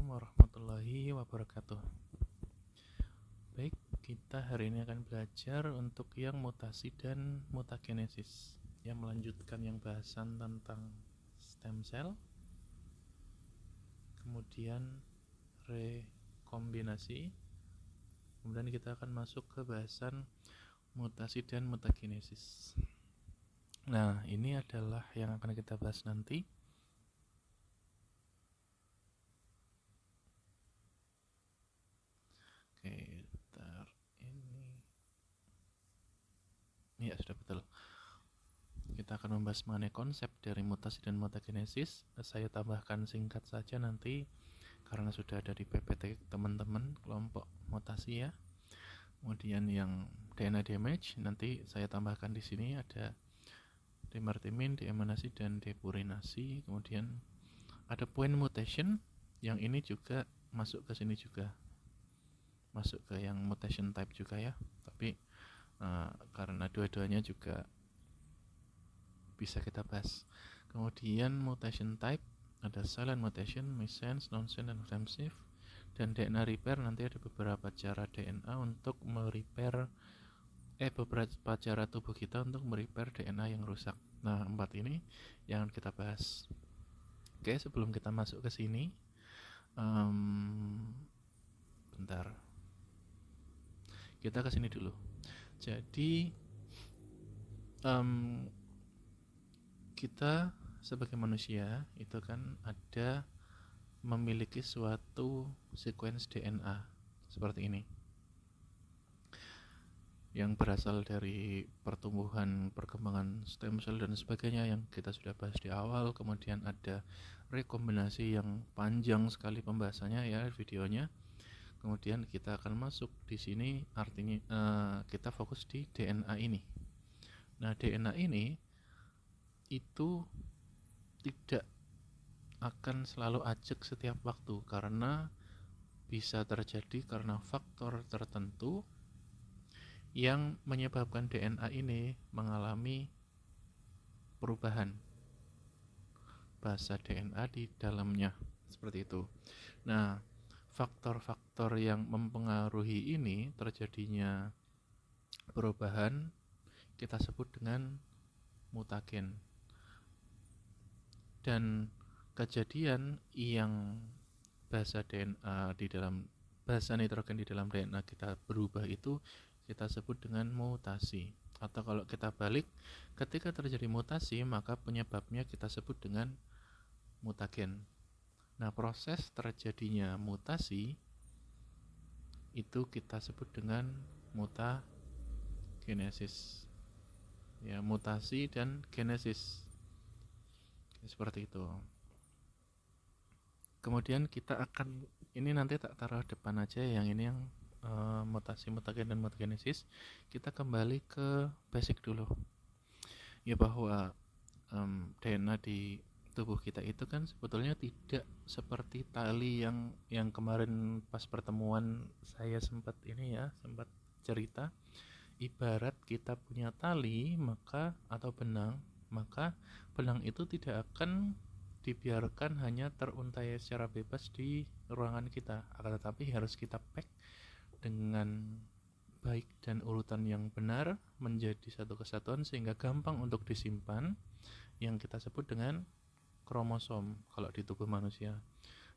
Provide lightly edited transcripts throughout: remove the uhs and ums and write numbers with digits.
Assalamualaikum warahmatullahi wabarakatuh. Baik, kita hari ini akan belajar untuk yang mutasi dan mutagenesis, yang melanjutkan yang bahasan tentang stem cell, kemudian rekombinasi, kemudian kita akan masuk ke bahasan mutasi dan mutagenesis. Nah, ini adalah yang akan kita bahas nanti. Oke, bentar. Ini ya sudah betul. Kita akan membahas mengenai konsep dari mutasi dan mutagenesis. Saya tambahkan singkat saja nanti karena sudah ada di PPT teman-teman kelompok mutasi ya. Kemudian yang DNA damage nanti saya tambahkan di sini ada dimertimin, deaminasi dan depurinasi. Kemudian ada point mutation, yang ini juga masuk ke sini juga, masuk ke yang mutation type juga ya. Tapi karena dua-duanya juga bisa kita bahas. Kemudian mutation type ada silent mutation, missense, nonsense, dan offensive. Dan DNA repair nanti ada beberapa cara DNA untuk merepair beberapa cara tubuh kita untuk merepair DNA yang rusak. Nah, 4 ini yang kita bahas. Oke, sebelum kita masuk ke sini, bentar. Kita ke sini dulu. Jadi kita sebagai manusia itu kan ada memiliki suatu sequence DNA seperti ini yang berasal dari pertumbuhan, perkembangan stem cell dan sebagainya yang kita sudah bahas di awal. Kemudian ada rekombinasi yang panjang sekali pembahasannya ya videonya. Kemudian kita akan masuk di sini, artinya kita fokus di DNA ini. Nah, DNA ini itu tidak akan selalu ajak setiap waktu karena bisa terjadi karena faktor tertentu yang menyebabkan DNA ini mengalami perubahan bahasa DNA di dalamnya, seperti itu. Nah, faktor-faktor yang mempengaruhi ini terjadinya perubahan kita sebut dengan mutagen. Dan kejadian yang bahasa DNA di dalam bahasa nitrogen di dalam DNA kita berubah itu kita sebut dengan mutasi. Atau kalau kita balik, ketika terjadi mutasi maka penyebabnya kita sebut dengan mutagen. Nah, proses terjadinya mutasi itu kita sebut dengan mutagenesis. Ya, mutasi dan genesis. Seperti itu. Kemudian kita akan, ini nanti tak taruh depan aja, yang ini yang mutasi, mutagen dan mutagenesis. Kita kembali ke basic dulu. Ya, bahwa DNA di tubuh kita itu kan sebetulnya tidak seperti tali yang kemarin pas pertemuan saya sempat cerita. Ibarat kita punya tali atau benang, maka benang itu tidak akan dibiarkan hanya teruntai secara bebas di ruangan kita, akan tetapi harus kita pack dengan baik dan urutan yang benar menjadi satu kesatuan sehingga gampang untuk disimpan, yang kita sebut dengan kromosom kalau di tubuh manusia.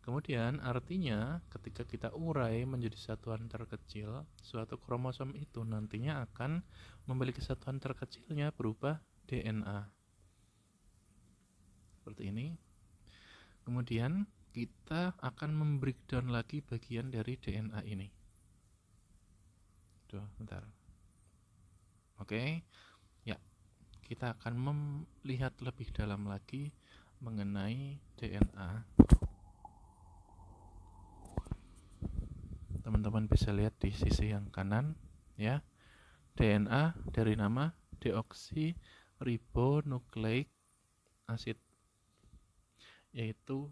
Kemudian artinya ketika kita urai menjadi satuan terkecil, suatu kromosom itu nantinya akan memiliki satuan terkecilnya berupa DNA. Seperti ini. Kemudian kita akan membreakdown lagi bagian dari DNA ini. Bentar. Oke. Ya, kita akan melihat lebih dalam lagi mengenai DNA. Teman-teman bisa lihat di sisi yang kanan ya. DNA dari nama deoksiribonucleic acid, yaitu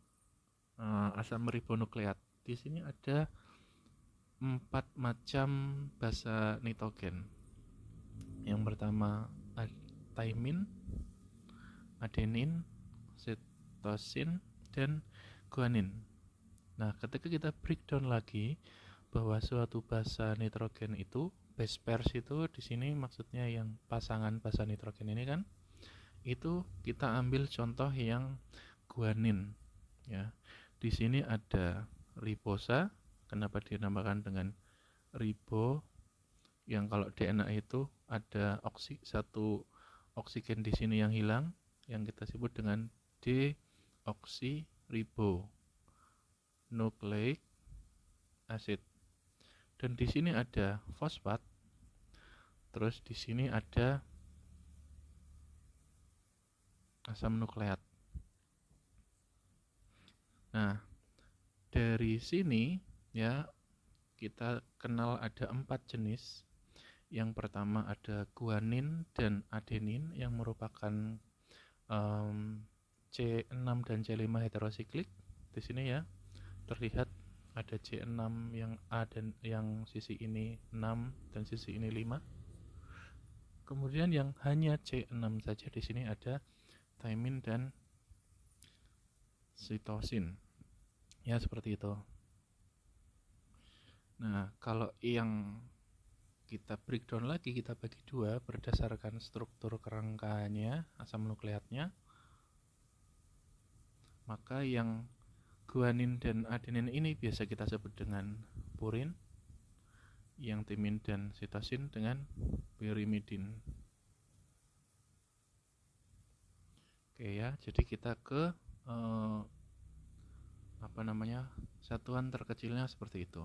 asam ribonukleat. Di sini ada 4 macam basa nitrogen. Yang pertama thymine, adenin, cytosine, dan guanin. Nah, ketika kita breakdown lagi bahwa suatu basa nitrogen itu base pairs itu di sini maksudnya yang pasangan basa nitrogen ini kan, itu kita ambil contoh yang guanin ya. Di sini ada ribosa, kenapa dinamakan dengan ribo, yang kalau DNA itu ada satu oksigen di sini yang hilang, yang kita sebut dengan deoksiribonucleic acid. Dan di sini ada fosfat, terus di sini ada asam nukleat. Nah, dari sini ya kita kenal ada 4 jenis. Yang pertama ada guanin dan adenin yang merupakan C6 dan C5 heterosiklik. Di sini ya terlihat ada C6 yang A dan yang sisi ini 6 dan sisi ini 5. Kemudian yang hanya C6 saja di sini ada thymine dan sitosin. Ya, seperti itu. Nah, kalau yang kita breakdown lagi, kita bagi dua berdasarkan struktur kerangkanya, asam nukleatnya, maka yang guanin dan adenin ini biasa kita sebut dengan purin, yang timin dan sitosin dengan pyrimidin. Oke ya, jadi kita ke satuan terkecilnya seperti itu.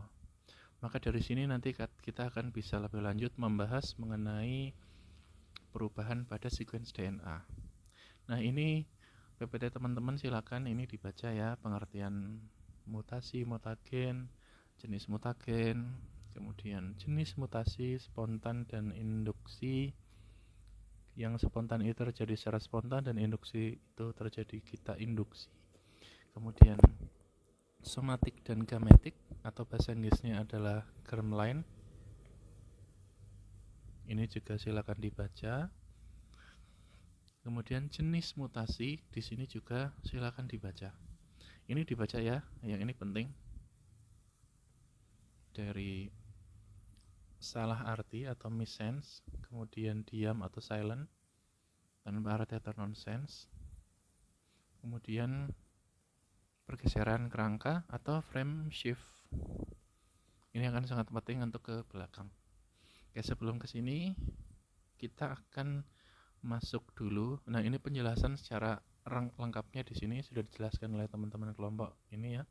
Maka dari sini nanti kita akan bisa lebih lanjut membahas mengenai perubahan pada sequence DNA. Nah, ini PPT teman-teman silakan ini dibaca ya, pengertian mutasi, mutagen, jenis mutagen, kemudian jenis mutasi, spontan dan induksi. Yang spontan itu terjadi secara spontan dan induksi itu terjadi kita induksi. Kemudian somatik dan gametik atau bahasa Inggrisnya adalah germline. Ini juga silakan dibaca. Kemudian jenis mutasi di sini juga silakan dibaca. Ini dibaca ya, yang ini penting. Dari salah arti atau missense, kemudian diam atau silent, tanpa arti atau nonsense. Kemudian pergeseran kerangka atau frame shift. Ini akan sangat penting untuk ke belakang. Oke, sebelum ke sini kita akan masuk dulu. Nah, ini penjelasan secara lengkapnya di sini sudah dijelaskan oleh teman-teman kelompok ini ya.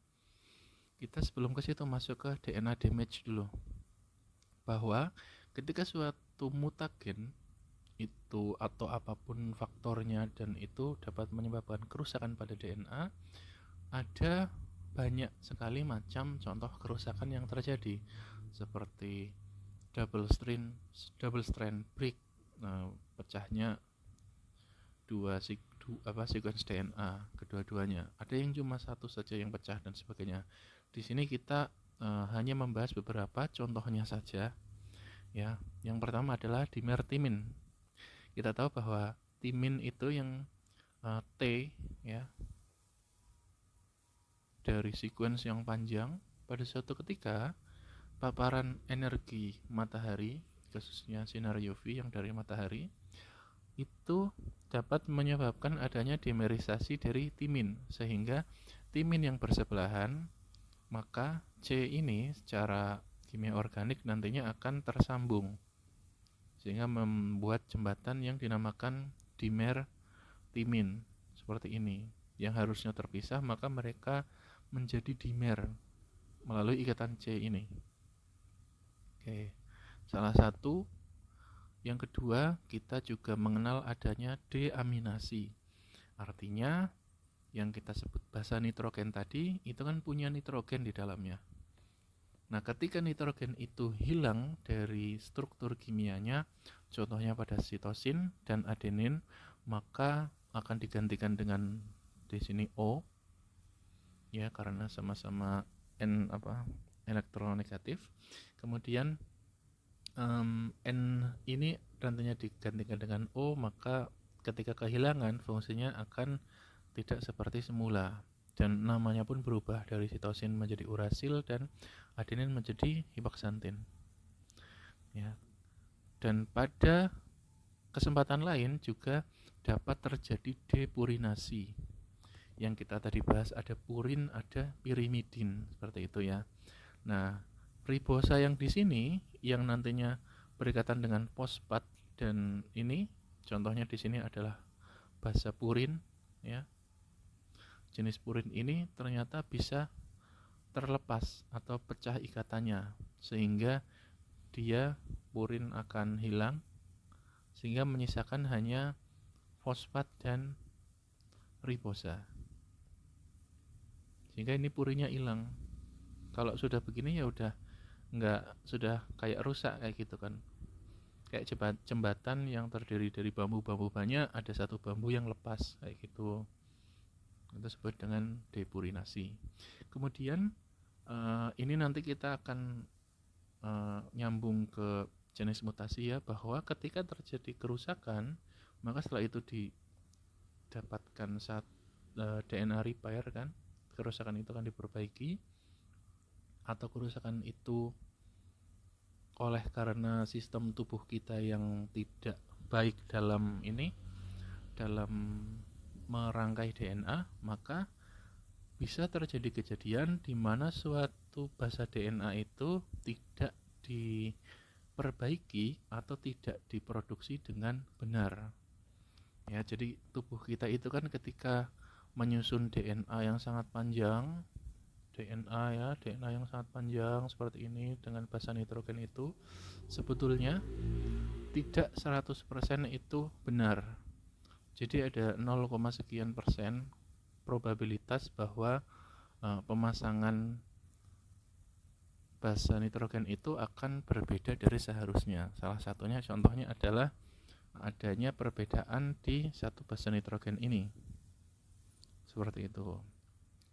Kita sebelum ke situ masuk ke DNA damage dulu. Bahwa ketika suatu mutagen itu atau apapun faktornya dan itu dapat menyebabkan kerusakan pada DNA, ada banyak sekali macam contoh kerusakan yang terjadi seperti double strand break, pecahnya sequence DNA kedua-duanya. Ada yang cuma satu saja yang pecah dan sebagainya. Di sini kita hanya membahas beberapa contohnya saja. Ya, yang pertama adalah dimer timin. Kita tahu bahwa timin itu yang T ya dari sequence yang panjang pada suatu ketika paparan energi matahari, khususnya sinar UV yang dari matahari, itu dapat menyebabkan adanya dimerisasi dari timin, sehingga timin yang bersebelahan, maka C ini secara kimia organik nantinya akan tersambung, sehingga membuat jembatan yang dinamakan dimer timin seperti ini, yang harusnya terpisah, maka mereka menjadi dimer melalui ikatan C ini. Oke, salah satu. Yang kedua, kita juga mengenal adanya deaminasi. Artinya, yang kita sebut basa nitrogen tadi, itu kan punya nitrogen di dalamnya. Nah, ketika nitrogen itu hilang dari struktur kimianya, contohnya pada sitosin dan adenin, maka akan digantikan dengan di sini O, ya karena sama-sama elektronegatif. Kemudian N ini nantinya digantikan dengan O, maka ketika kehilangan fungsinya akan tidak seperti semula. dan namanya pun berubah dari sitosin menjadi urasil dan adenin menjadi hipoksantin. Ya. Dan pada kesempatan lain juga dapat terjadi depurinasi. Yang kita tadi bahas ada purin, ada pirimidin, seperti itu ya. Nah, ribosa yang di sini yang nantinya berikatan dengan fosfat dan ini contohnya di sini adalah basa purin ya. Jenis purin ini ternyata bisa terlepas atau pecah ikatannya sehingga dia purin akan hilang sehingga menyisakan hanya fosfat dan ribosa. Sehingga ini purinnya hilang. Kalau sudah begini ya udah sudah kayak rusak kayak gitu kan. Kayak jembatan yang terdiri dari bambu-bambu banyak, ada satu bambu yang lepas kayak gitu. Itu disebut dengan depurinasi. Kemudian ini nanti kita akan nyambung ke jenis mutasi ya, bahwa ketika terjadi kerusakan, maka setelah itu didapatkan DNA repair kan, kerusakan itu akan diperbaiki, atau kerusakan itu oleh karena sistem tubuh kita yang tidak baik dalam merangkai DNA, maka bisa terjadi kejadian di mana suatu basa DNA itu tidak diperbaiki atau tidak diproduksi dengan benar. Ya, jadi tubuh kita itu kan ketika menyusun DNA yang sangat panjang, DNA yang sangat panjang seperti ini dengan basa nitrogen itu sebetulnya tidak 100% itu benar. Jadi ada 0, sekian persen probabilitas bahwa pemasangan basa nitrogen itu akan berbeda dari seharusnya. Salah satunya contohnya adalah adanya perbedaan di satu basa nitrogen ini. Seperti itu.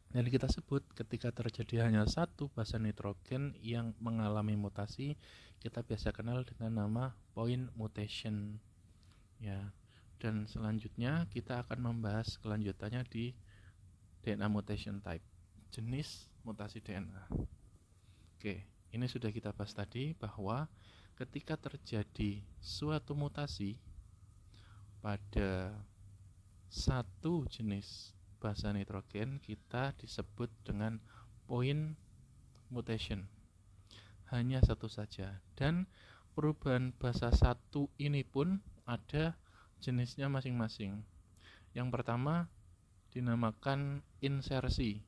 Jadi kita sebut ketika terjadi hanya satu basa nitrogen yang mengalami mutasi, kita biasa kenal dengan nama point mutation. Ya. Dan selanjutnya kita akan membahas kelanjutannya di DNA mutation type, jenis mutasi DNA. Oke, ini sudah kita bahas tadi bahwa ketika terjadi suatu mutasi pada satu jenis basa nitrogen, kita disebut dengan point mutation. Hanya satu saja. Dan perubahan basa satu ini pun ada jenisnya masing-masing. Yang pertama dinamakan insersi.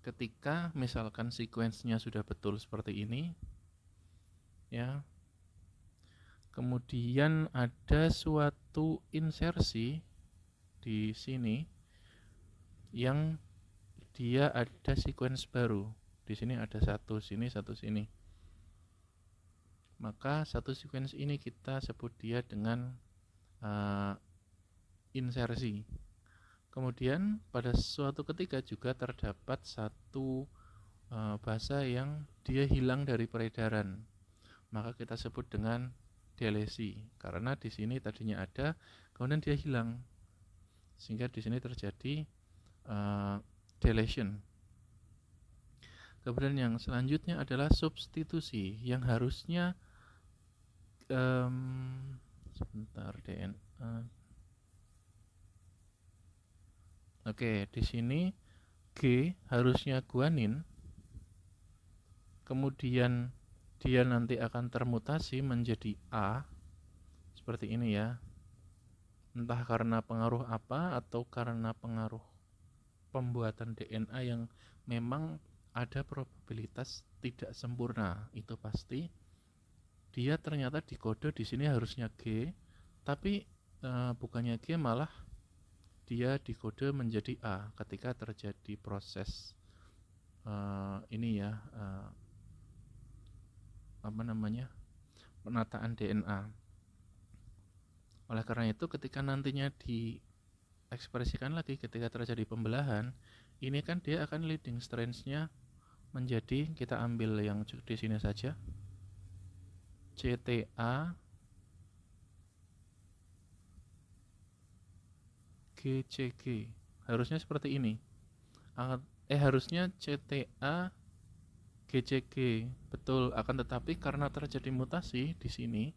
Ketika misalkan sequence-nya sudah betul seperti ini, ya. Kemudian ada suatu insersi di sini yang dia ada sequence baru. Di sini ada satu sini, satu sini. Maka satu sequence ini kita sebut dia dengan insersi. Kemudian pada suatu ketika juga terdapat satu basa yang dia hilang dari peredaran. Maka kita sebut dengan delesi. Karena di sini tadinya ada, kemudian dia hilang. Sehingga di sini terjadi deletion. Kemudian yang selanjutnya adalah substitusi, yang harusnya sebentar DNA. Oke, di sini G harusnya guanin, kemudian dia nanti akan termutasi menjadi A, seperti ini ya. Entah karena pengaruh apa atau karena pengaruh pembuatan DNA yang memang ada probabilitas tidak sempurna, itu pasti. Dia ternyata dikode di sini harusnya G, tapi bukannya G, malah dia dikode menjadi A ketika terjadi proses penataan DNA. Oleh karena itu ketika nantinya diekspresikan lagi ketika terjadi pembelahan, ini kan dia akan leading strands-nya menjadi, kita ambil yang di sini saja, CTA GCG. Harusnya seperti ini. Harusnya CTA GCG. Betul, akan tetapi karena terjadi mutasi di sini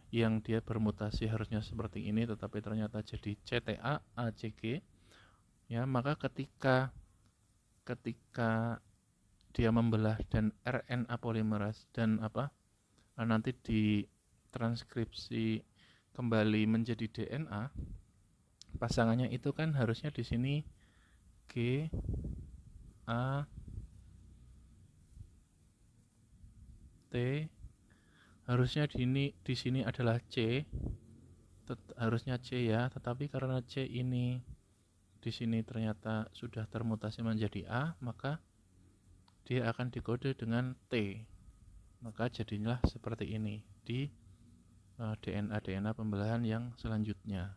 yang dia bermutasi harusnya seperti ini tetapi ternyata jadi CTA ACG. Ya, maka ketika dia membelah dan RNA polimerase dan nanti ditranskripsi kembali menjadi DNA, pasangannya itu kan harusnya di sini G A T, harusnya di sini adalah C, harusnya C ya, tetapi karena C ini di sini ternyata sudah termutasi menjadi A, maka dia akan dikode dengan T. Maka jadilah seperti ini di DNA pembelahan yang selanjutnya.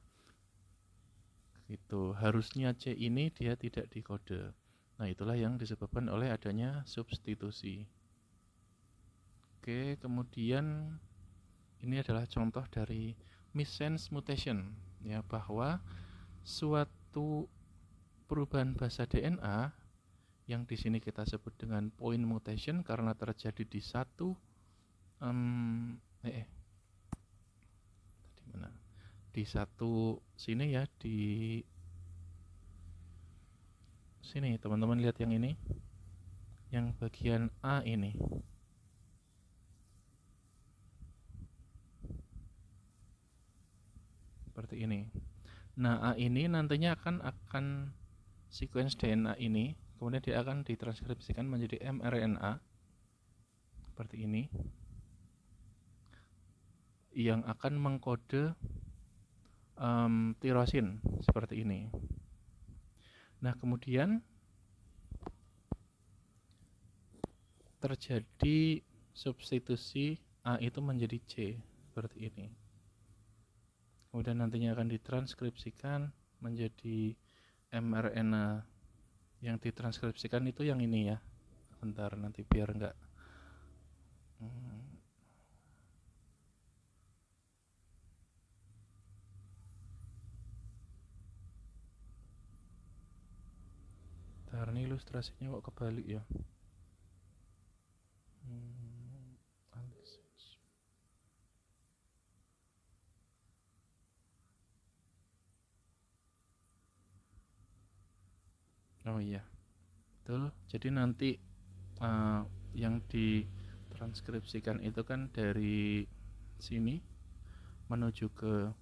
Itu harusnya C ini dia tidak dikode. Nah, itulah yang disebabkan oleh adanya substitusi. Oke, kemudian ini adalah contoh dari missense mutation, ya, bahwa suatu perubahan basa DNA yang di sini kita sebut dengan point mutation karena terjadi di satu di satu sini ya, di sini teman-teman lihat yang ini, yang bagian A ini. Seperti ini. Nah, A ini nantinya akan sequence DNA ini, kemudian dia akan ditranskripsikan menjadi mRNA seperti ini, yang akan mengkode tirosin seperti ini. Nah, kemudian terjadi substitusi A itu menjadi C seperti ini. Kemudian nantinya akan ditranskripsikan menjadi mRNA. Yang ditranskripsikan itu yang ini ya. Bentar, nanti biar enggak bentar, ini ilustrasinya kok kebalik ya. Oh iya, betul. Jadi nanti yang ditranskripsikan itu kan dari sini menuju ke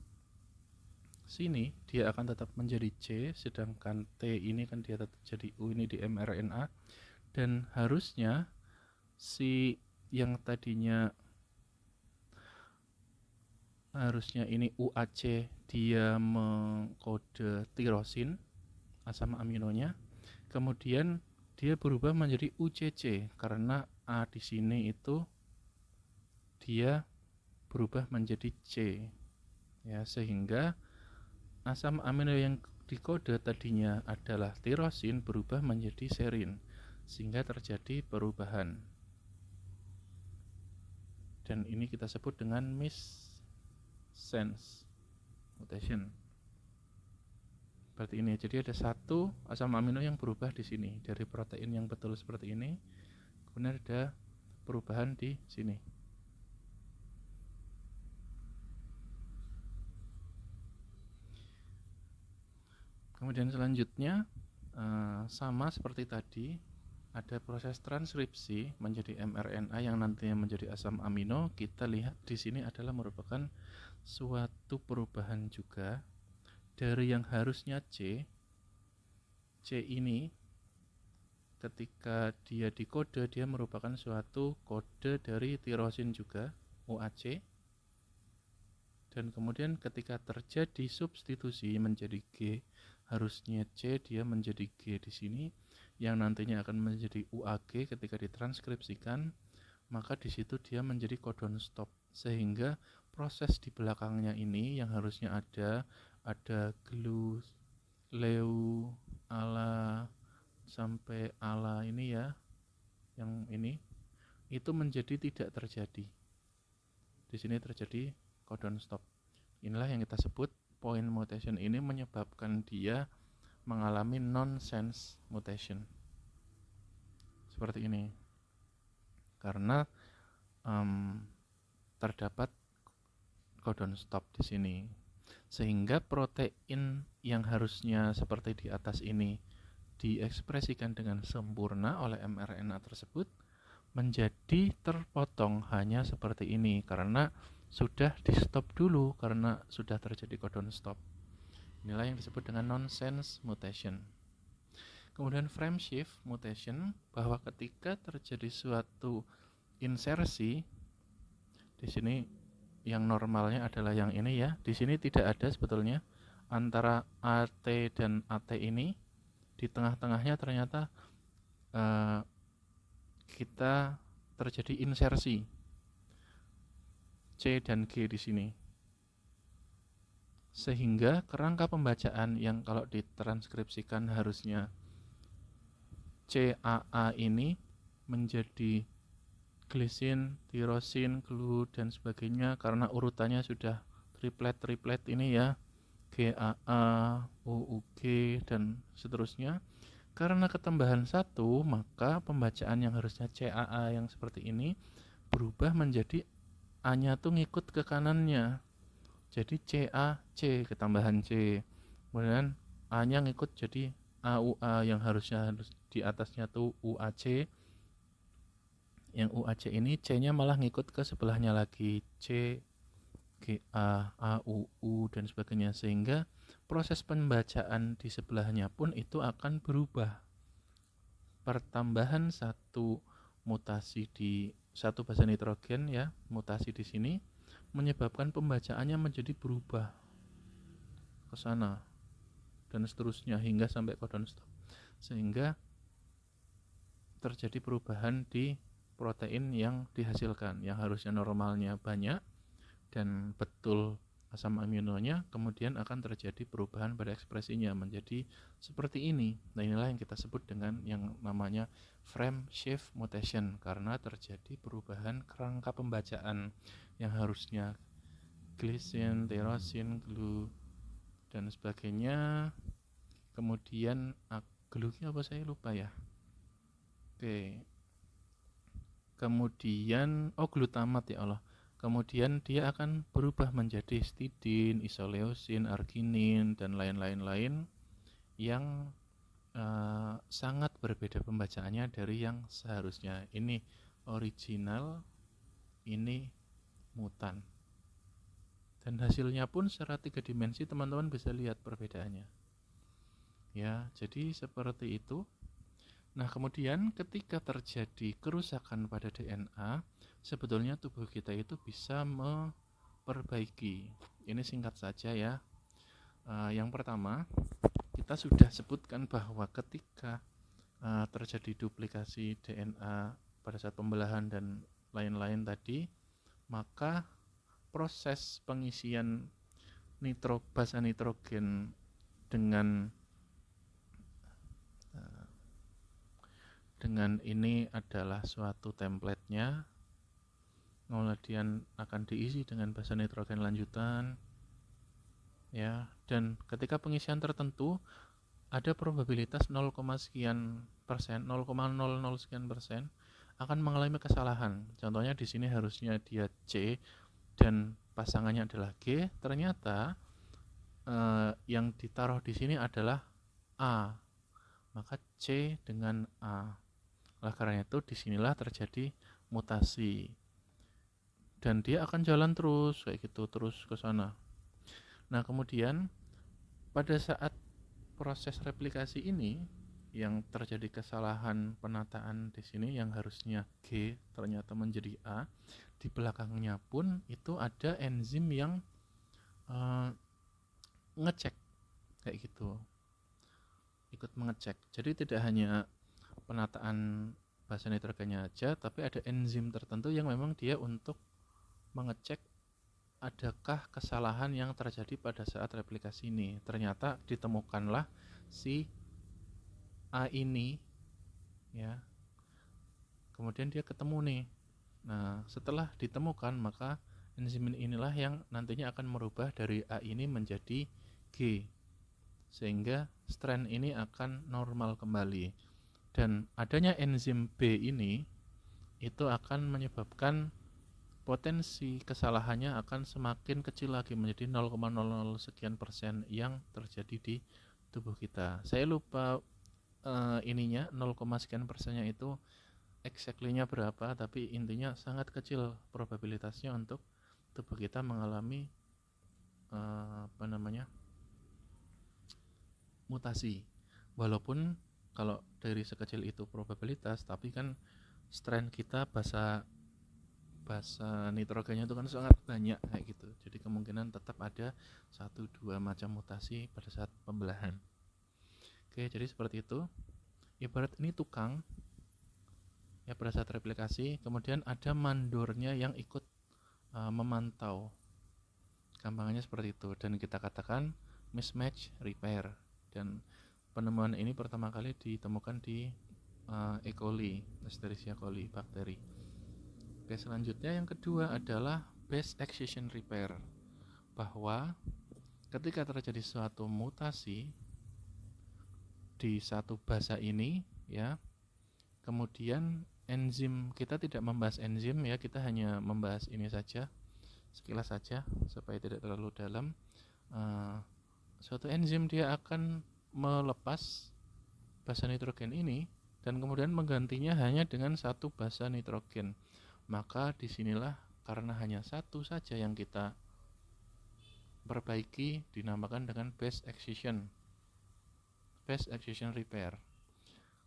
sini, dia akan tetap menjadi C, sedangkan T ini kan dia tetap jadi U ini di mRNA. Dan harusnya si yang tadinya harusnya ini UAC dia mengkode tirosin asam aminonya, kemudian dia berubah menjadi UCC karena A di sini itu dia berubah menjadi C, ya, sehingga asam amino yang dikode tadinya adalah tirosin berubah menjadi serin, sehingga terjadi perubahan. Dan ini kita sebut dengan missense mutation. Seperti ini. Jadi ada satu asam amino yang berubah di sini dari protein yang betul seperti ini, kemudian ada perubahan di sini. Kemudian selanjutnya sama seperti tadi, ada proses transkripsi menjadi mRNA yang nantinya menjadi asam amino. Kita lihat di sini adalah merupakan suatu perubahan juga dari yang harusnya C ini ketika dia dikode, dia merupakan suatu kode dari tirosin juga, UAC. Dan kemudian ketika terjadi substitusi menjadi G, harusnya C dia menjadi G di sini, yang nantinya akan menjadi UAG ketika ditranskripsikan, maka di situ dia menjadi codon stop, sehingga proses di belakangnya ini yang harusnya ada GLU, LEU, ALA sampai ALA ini ya, yang ini itu menjadi tidak terjadi. Di sini terjadi codon stop. Inilah yang kita sebut point mutation ini menyebabkan dia mengalami nonsense mutation seperti ini, karena terdapat codon stop di sini, sehingga protein yang harusnya seperti di atas ini diekspresikan dengan sempurna oleh mRNA tersebut menjadi terpotong hanya seperti ini karena sudah di stop dulu, karena sudah terjadi codon stop. Inilah yang disebut dengan nonsense mutation. Kemudian frame shift mutation, bahwa ketika terjadi suatu insersi di sini, yang normalnya adalah yang ini ya. Di sini tidak ada sebetulnya antara AT dan AT ini. Di tengah-tengahnya ternyata kita terjadi insersi C dan G di sini, sehingga kerangka pembacaan yang kalau ditranskripsikan harusnya CAA ini menjadi glisin, tirosin, glu dan sebagainya, karena urutannya sudah triplet ini ya, GAA, UUG dan seterusnya. Karena ketambahan 1, maka pembacaan yang harusnya CAA yang seperti ini berubah menjadi A-nya tuh ngikut ke kanannya. Jadi CAC ketambahan C. Kemudian A-nya ngikut jadi AUA yang harusnya di atasnya tuh UAC. Yang UAC ini C-nya malah ngikut ke sebelahnya lagi, C, GA, AUU dan sebagainya, sehingga proses pembacaan di sebelahnya pun itu akan berubah. Pertambahan satu mutasi di satu basa nitrogen ya, mutasi di sini menyebabkan pembacaannya menjadi berubah ke sana dan seterusnya hingga sampai codon stop, sehingga terjadi perubahan di protein yang dihasilkan, yang harusnya normalnya banyak dan betul asam aminonya, kemudian akan terjadi perubahan pada ekspresinya menjadi seperti ini. Nah, inilah yang kita sebut dengan yang namanya frame shift mutation, karena terjadi perubahan kerangka pembacaan yang harusnya glisin, tirosin, glu dan sebagainya. Kemudian glunya apa saya lupa ya. Oke. Kemudian glutamat ya Allah. Kemudian dia akan berubah menjadi histidin, isoleusin, arginin dan lain-lain yang sangat berbeda pembacaannya dari yang seharusnya. Ini original, ini mutan. Dan hasilnya pun secara 3 dimensi teman-teman bisa lihat perbedaannya. Ya, jadi seperti itu. Nah, kemudian ketika terjadi kerusakan pada DNA, sebetulnya tubuh kita itu bisa memperbaiki. Ini singkat saja ya. Yang pertama, kita sudah sebutkan bahwa ketika terjadi duplikasi DNA pada saat pembelahan dan lain-lain tadi, maka proses pengisian basa nitrogen dengan ini adalah suatu template-nya, kemudian akan diisi dengan basa nitrogen lanjutan ya, dan ketika pengisian tertentu ada probabilitas 0, sekian persen, 0,00 sekian persen akan mengalami kesalahan. Contohnya di sini harusnya dia C dan pasangannya adalah G, ternyata yang ditaruh di sini adalah A, maka C dengan A. Oleh karena itu disinilah terjadi mutasi dan dia akan jalan terus kayak gitu, terus ke sana. Nah, kemudian pada saat proses replikasi ini yang terjadi kesalahan penataan di sini, yang harusnya G ternyata menjadi A, di belakangnya pun itu ada enzim yang ngecek kayak gitu, ikut mengecek. Jadi tidak hanya penataan basa nitrogennya aja, tapi ada enzim tertentu yang memang dia untuk mengecek adakah kesalahan yang terjadi pada saat replikasi ini. Ternyata ditemukanlah si A ini ya. Kemudian dia ketemu nih. Nah, setelah ditemukan maka Enzim inilah yang nantinya akan merubah dari A ini menjadi G, sehingga strand ini akan normal kembali. Dan adanya enzim B ini itu akan menyebabkan potensi kesalahannya akan semakin kecil lagi, menjadi 0,00 sekian persen yang terjadi di tubuh kita. Saya lupa ininya 0, sekian persennya itu exactly-nya berapa, tapi intinya sangat kecil probabilitasnya untuk tubuh kita mengalami mutasi. Walaupun kalau dari sekecil itu probabilitas, tapi kan strain kita bahasa nitrogennya itu kan sangat banyak kayak gitu. Jadi kemungkinan tetap ada 1-2 macam mutasi pada saat pembelahan. Oke, jadi seperti itu. Ibarat ini tukang ya pada saat replikasi, kemudian ada mandornya yang ikut memantau. Gampangannya seperti itu, dan kita katakan mismatch repair. Dan penemuan ini pertama kali ditemukan di E. coli, Escherichia coli, bakteri. Oke, selanjutnya yang kedua adalah base excision repair, bahwa ketika terjadi suatu mutasi di satu basa ini ya, kemudian enzim, kita tidak membahas enzim ya, kita hanya membahas ini saja, sekilas saja supaya tidak terlalu dalam. Suatu enzim dia akan melepas basa nitrogen ini dan kemudian menggantinya hanya dengan satu basa nitrogen. Maka disinilah karena hanya satu saja yang kita perbaiki, dinamakan dengan base excision repair.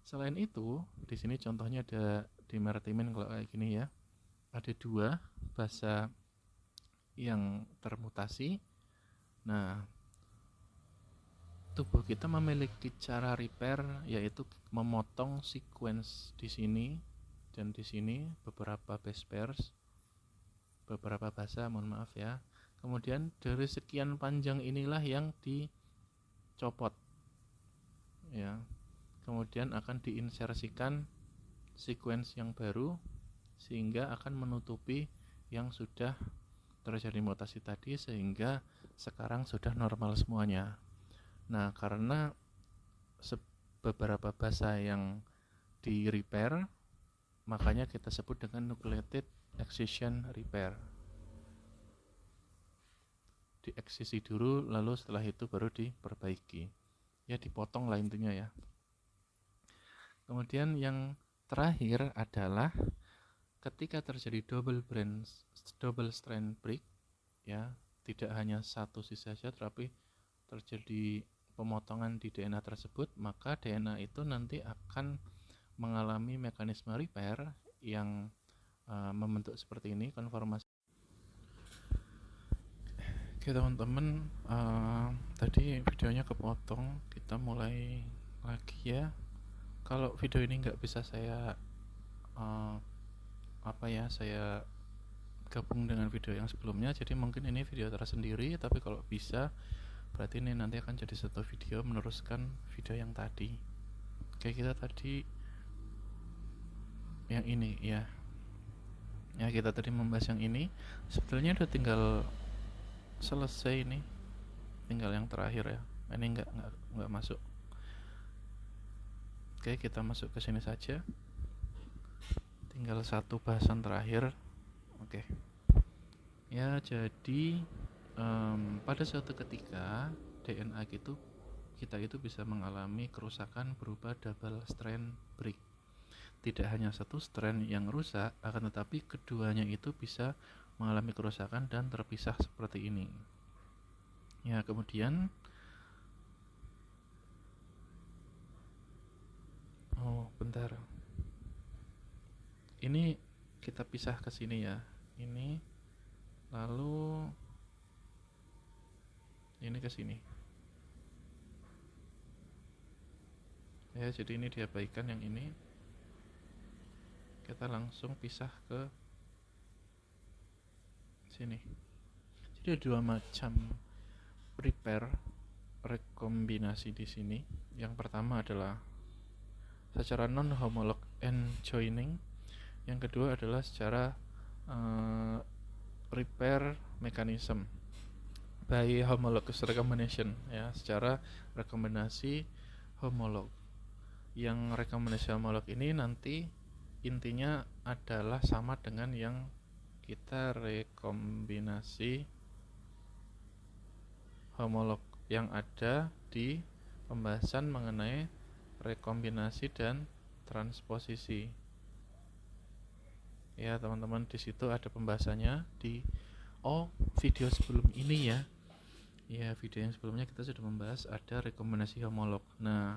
Selain itu, di sini contohnya ada dimertimin kalau kayak gini ya. Ada 2 basa yang termutasi. Nah, tubuh kita memiliki cara repair, yaitu memotong sequence di sini dan di sini beberapa base pairs, beberapa basa, mohon maaf ya. Kemudian dari sekian panjang inilah yang dicopot ya. Kemudian akan diinsersikan sequence yang baru sehingga akan menutupi yang sudah terjadi mutasi tadi, sehingga sekarang sudah normal semuanya. Nah, karena beberapa basa yang di repair, makanya kita sebut dengan nucleotide excision repair. Dieksisi dulu, lalu setelah itu baru diperbaiki. Ya, dipotong lah intinya ya. Kemudian yang terakhir adalah ketika terjadi double strand break ya, tidak hanya satu sisi saja tapi terjadi pemotongan di DNA tersebut, maka DNA itu nanti akan mengalami mekanisme repair yang membentuk seperti ini, konformasi. Oke teman-teman, tadi videonya kepotong, kita mulai lagi ya. Kalau video ini nggak bisa saya saya gabung dengan video yang sebelumnya, jadi mungkin ini video tersendiri, tapi kalau bisa berarti ini nanti akan jadi satu video meneruskan video yang tadi. Oke, kita tadi yang ini ya kita tadi membahas yang ini. Sebetulnya udah tinggal selesai, ini tinggal yang terakhir ya, ini nggak masuk. Oke, kita masuk ke sini saja, tinggal satu bahasan terakhir. Oke ya, jadi pada suatu ketika DNA kita itu bisa mengalami kerusakan berupa double strand break. Tidak hanya satu strand yang rusak, akan tetapi keduanya itu bisa mengalami kerusakan dan terpisah seperti ini ya. Kemudian bentar, ini kita pisah ke sini ya, ini lalu ini ke sini ya. Jadi ini diabaikan yang ini, kita langsung pisah ke sini. Jadi ada 2 macam repair rekombinasi di sini. Yang pertama adalah secara non homolog end joining, yang kedua adalah secara repair mechanism by homologous recombination, ya, secara rekombinasi homolog. Yang rekombinasi homolog ini nanti intinya adalah sama dengan yang kita rekombinasi homolog yang ada di pembahasan mengenai rekombinasi dan transposisi. Ya, teman-teman, di situ ada pembahasannya di video sebelum ini ya. Ya, video yang sebelumnya kita sudah membahas ada rekombinasi homolog. Nah,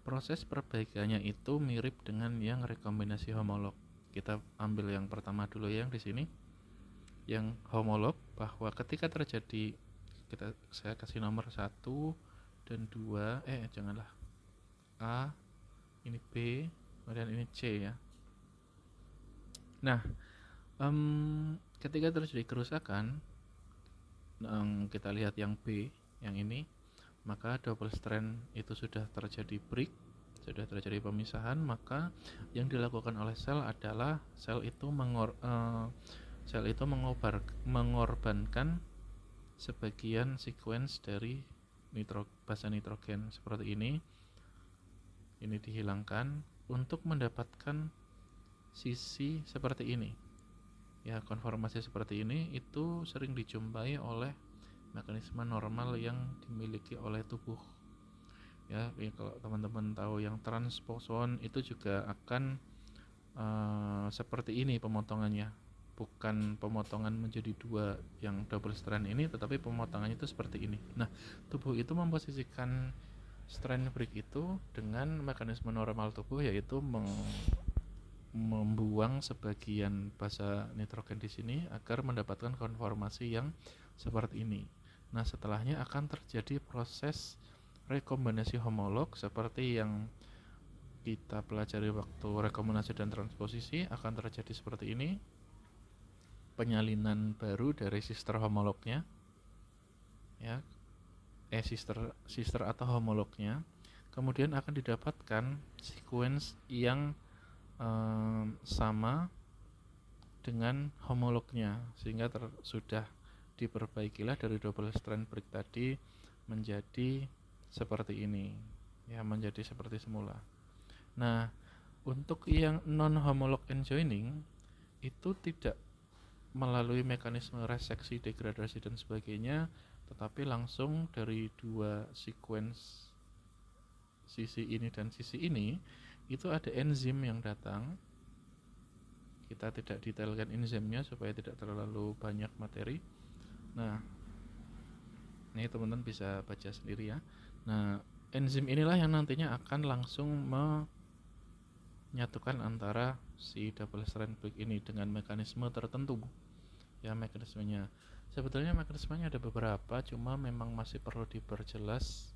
proses perbaikannya itu mirip dengan yang rekombinasi homolog. Kita ambil yang pertama dulu yang di sini. Yang homolog, bahwa ketika terjadi, saya kasih nomor 1 dan 2, janganlah. A, ini B, kemudian ini C ya. Nah, ketika terjadi kerusakan, kita lihat yang B, yang ini, maka double strand itu sudah terjadi break, sudah terjadi pemisahan. Maka yang dilakukan oleh sel adalah sel itu mengorbankan sebagian sequence dari basa nitrogen seperti ini dihilangkan untuk mendapatkan sisi seperti ini. Ya, konformasi seperti ini itu sering dijumpai oleh mekanisme normal yang dimiliki oleh tubuh. Ya, kalau teman-teman tahu yang transposon itu juga akan seperti ini pemotongannya. Bukan pemotongan menjadi 2 yang double strand ini, tetapi pemotongannya itu seperti ini. Nah, tubuh itu memposisikan strand break itu dengan mekanisme normal tubuh, yaitu membuang sebagian basa nitrogen di sini agar mendapatkan konformasi yang seperti ini. Nah, setelahnya akan terjadi proses rekombinasi homolog seperti yang kita pelajari waktu rekombinasi dan transposisi. Akan terjadi seperti ini, penyalinan baru dari sister homolognya, ya, sister atau homolognya. Kemudian akan didapatkan sequence yang sama dengan homolognya, sehingga sudah diperbaikilah dari double strand break tadi menjadi seperti ini, ya, menjadi seperti semula. Nah, untuk yang non homolog enjoining itu tidak melalui mekanisme reseksi, degradasi dan sebagainya, tetapi langsung dari 2 sequence, sisi ini dan sisi ini, itu ada enzim yang datang. Kita tidak detailkan enzimnya supaya tidak terlalu banyak materi. Nah, ini teman-teman bisa baca sendiri ya. Nah, enzim inilah yang nantinya akan langsung menyatukan antara si double strand break ini dengan mekanisme tertentu. Ya, mekanismenya. Sebetulnya mekanismenya ada beberapa, cuma memang masih perlu diperjelas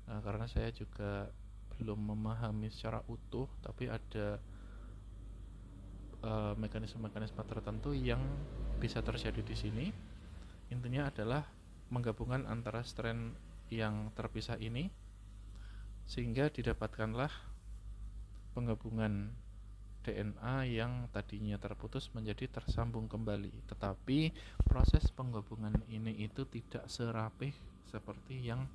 karena saya juga belum memahami secara utuh, tapi ada mekanisme-mekanisme tertentu yang bisa terjadi di sini. Intinya adalah menggabungkan antara strand yang terpisah ini sehingga didapatkanlah penggabungan DNA yang tadinya terputus menjadi tersambung kembali. Tetapi proses penggabungan ini itu tidak serapih seperti yang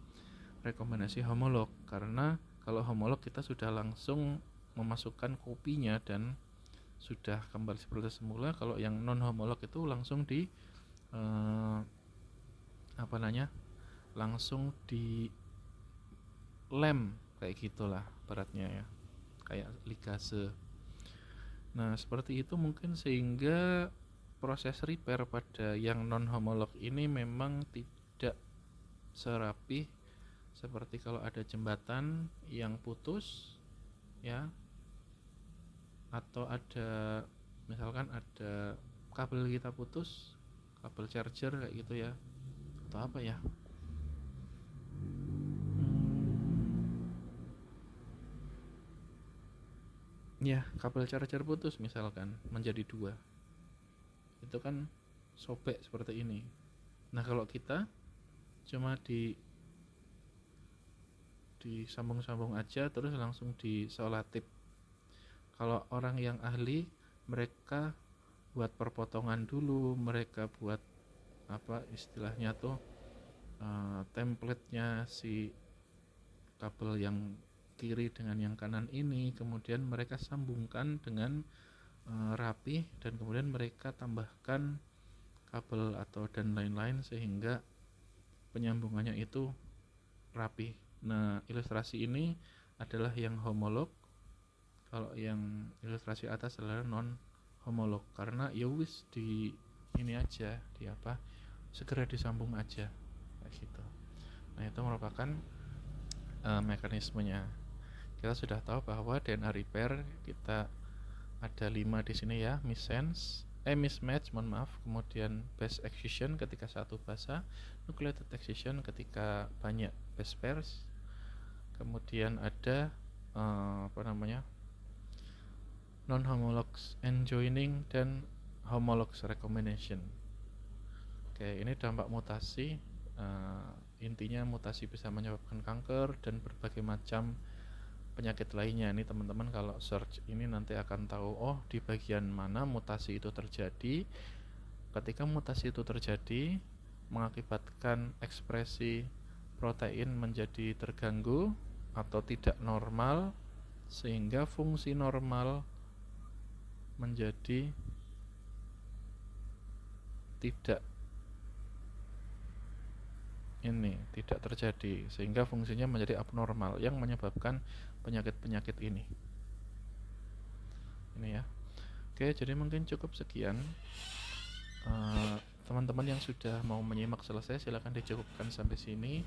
rekombinasi homolog, karena kalau homolog kita sudah langsung memasukkan kopinya dan sudah kembali seperti semula. Kalau yang non homolog itu langsung langsung di lem kayak gitulah beratnya ya, kayak ligase. Nah, seperti itu mungkin, sehingga proses repair pada yang non homolog ini memang tidak serapih seperti kalau ada jembatan yang putus ya, atau ada misalkan ada kabel kita putus, kabel charger kayak gitu ya, atau apa ya, ya, kabel charger putus misalkan menjadi 2, itu kan sobek seperti ini. Nah, kalau kita cuma disambung-sambung aja terus langsung disolatip. Kalau orang yang ahli, mereka buat perpotongan dulu, mereka buat apa istilahnya tuh, template-nya si kabel yang kiri dengan yang kanan ini, kemudian mereka sambungkan dengan rapi, dan kemudian mereka tambahkan kabel atau dan lain-lain sehingga penyambungannya itu rapi. Nah, ilustrasi ini adalah yang homolog, kalau yang ilustrasi atas adalah non homolog, karena ya wis di ini aja, di apa, segera disambung aja kayak gitu. Nah, itu merupakan mekanismenya. Kita sudah tahu bahwa DNA repair kita ada 5 di sini ya, mismatch, mohon maaf, kemudian base excision ketika satu basa, nucleated excision ketika banyak base pairs, kemudian ada non homologs enjoining dan homologs recombination. Oke, ini dampak mutasi. Intinya mutasi bisa menyebabkan kanker dan berbagai macam penyakit lainnya. Ini teman-teman kalau search ini nanti akan tahu, oh di bagian mana mutasi itu terjadi. Ketika mutasi itu terjadi mengakibatkan ekspresi protein menjadi terganggu atau tidak normal, sehingga fungsi normal menjadi tidak terjadi, sehingga fungsinya menjadi abnormal yang menyebabkan penyakit-penyakit ini ya. Oke, jadi mungkin cukup sekian. Teman-teman yang sudah mau menyimak selesai silakan dicukupkan sampai sini.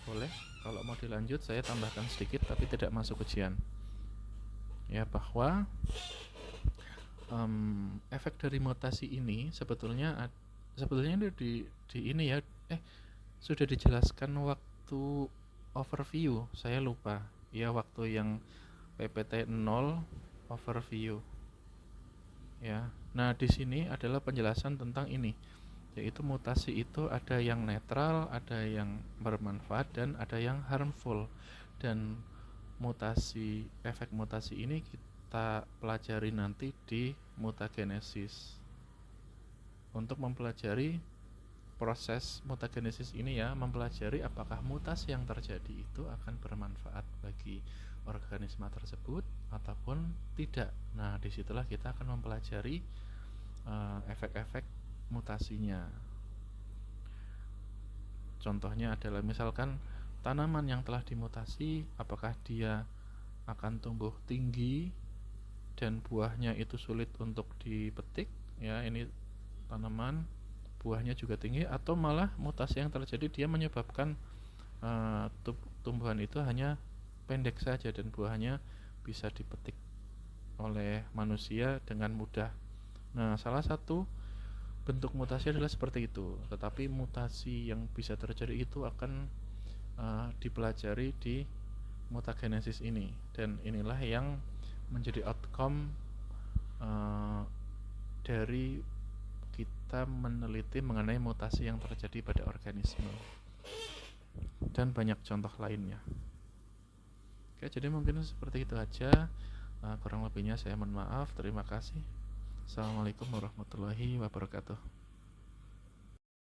Boleh, kalau mau dilanjut saya tambahkan sedikit tapi tidak masuk ujian ya, bahwa efek dari mutasi ini sebetulnya di ini ya, sudah dijelaskan waktu overview, saya lupa ya, waktu yang PPT 0 overview ya. Nah, di sini adalah penjelasan tentang ini, yaitu mutasi itu ada yang netral, ada yang bermanfaat, dan ada yang harmful. Dan efek mutasi ini kita pelajari nanti di mutagenesis. Untuk mempelajari proses mutagenesis ini ya, mempelajari apakah mutasi yang terjadi itu akan bermanfaat bagi organisme tersebut ataupun tidak. Nah, disitulah kita akan mempelajari efek-efek mutasinya. Contohnya adalah misalkan tanaman yang telah dimutasi, apakah dia akan tumbuh tinggi dan buahnya itu sulit untuk dipetik ya, ini tanaman buahnya juga tinggi, atau malah mutasi yang terjadi dia menyebabkan tumbuhan itu hanya pendek saja dan buahnya bisa dipetik oleh manusia dengan mudah. Nah, salah satu bentuk mutasi adalah seperti itu. Tetapi mutasi yang bisa terjadi itu akan dipelajari di mutagenesis ini, dan inilah yang menjadi outcome dari kita meneliti mengenai mutasi yang terjadi pada organisme dan banyak contoh lainnya. Oke, jadi mungkin seperti itu aja. Kurang lebihnya saya mohon maaf. Terima kasih. Assalamualaikum warahmatullahi wabarakatuh.